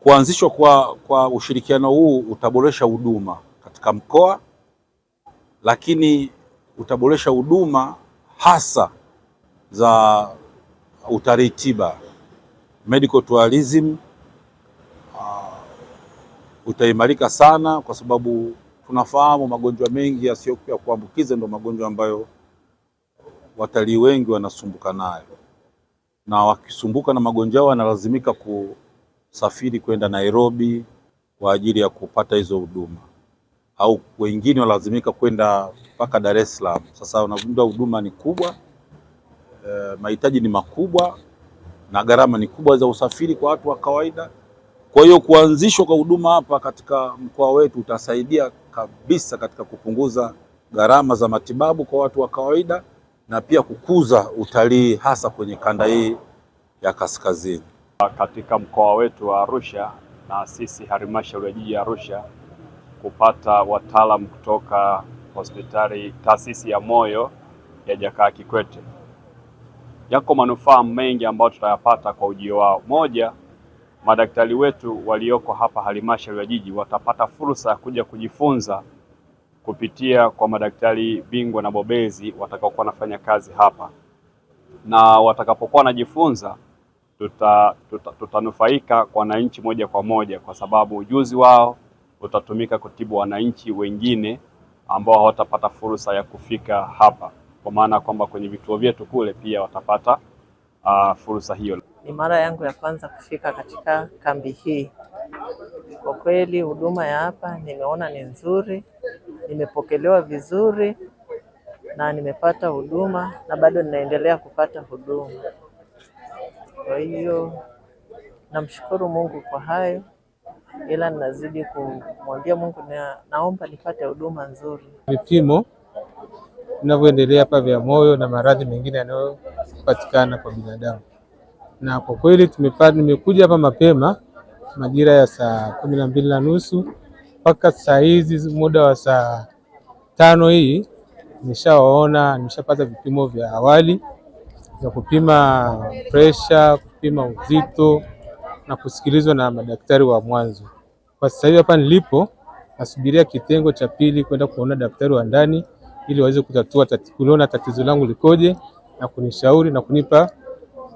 Kuanzishwa kwa ushirikiano huu utaboresha huduma katika mkoa, lakini utaboresha huduma hasa za utalii tiba, medical tourism. Utaimarika sana kwa sababu tunafahamu magonjwa mengi yasiyo ya kuambukiza ndio magonjwa ambayo watalii wengi wanasumbuka nayo, na wakisumbuka na magonjwa wanalazimika kusafiri kwenda Nairobi kwa ajili ya kupata hizo huduma, au wengine walazimika kwenda mpaka Dar es Salaam. Sasa unakuta huduma ni kubwa, mahitaji ni makubwa na gharama ni kubwa za usafiri kwa watu wa kawaida. Kwa hiyo kuanzishwa kwa huduma hapa katika mkoa wetu utasaidia kabisa katika kupunguza gharama za matibabu kwa watu wa kawaida na pia kukuza utalii hasa kwenye kanda hii ya kaskazini. Katika mkoa wetu wa Arusha na sisi halmashauri ya jiji ya Arusha kupata wataalamu kutoka hospitali taasisi ya moyo ya Jakaya Kikwete, yako manufaa mengi ambayo tutayapata kwa ujio wao. Moja, madaktari wetu walioko hapa halmashauri ya jiji watapata fursa ya kuja kujifunza kupitia kwa madaktari bingwa na bobezi watakaokuwa wanafanya kazi hapa, na watakapokuwa wanajifunza tutanufaika kwa wananchi moja kwa moja, kwa sababu ujuzi wao utatumika kutibu wananchi wengine ambao hawatapata fursa ya kufika hapa, kwa maana kwamba kwenye vituo vyetu kule pia watapata fursa hiyo. Ni mara yangu ya kwanza kufika katika kambi hii. Kwa kweli huduma ya hapa nimeona ni nzuri, nimepokelewa vizuri na nimepata huduma na bado ninaendelea kupata huduma. Kwa hiyo namshukuru Mungu kwa hayo, ila ninazidi kumwambia Mungu naomba nipate huduma nzuri. Vipimo vinavyoendelea hapa vya moyo na maradhi mengine yanayopatikana kwa binadamu, na kwa kweli nimekuja hapa mapema majira ya saa 12:30 mpaka saa hizi muda wa saa 5 hii nimeshapata vipimo vya awali vya kupima pressure, kupima uzito na kusikilizwa na madaktari wa mwanzo. Kwa sasa hivi hapa nilipo nasubiria kitengo cha pili kwenda kuona daktari wa ndani ili waweze kuona tatizo langu likoje na kunishauri na kunipa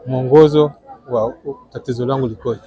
mwongozo wa tatizo langu likoje.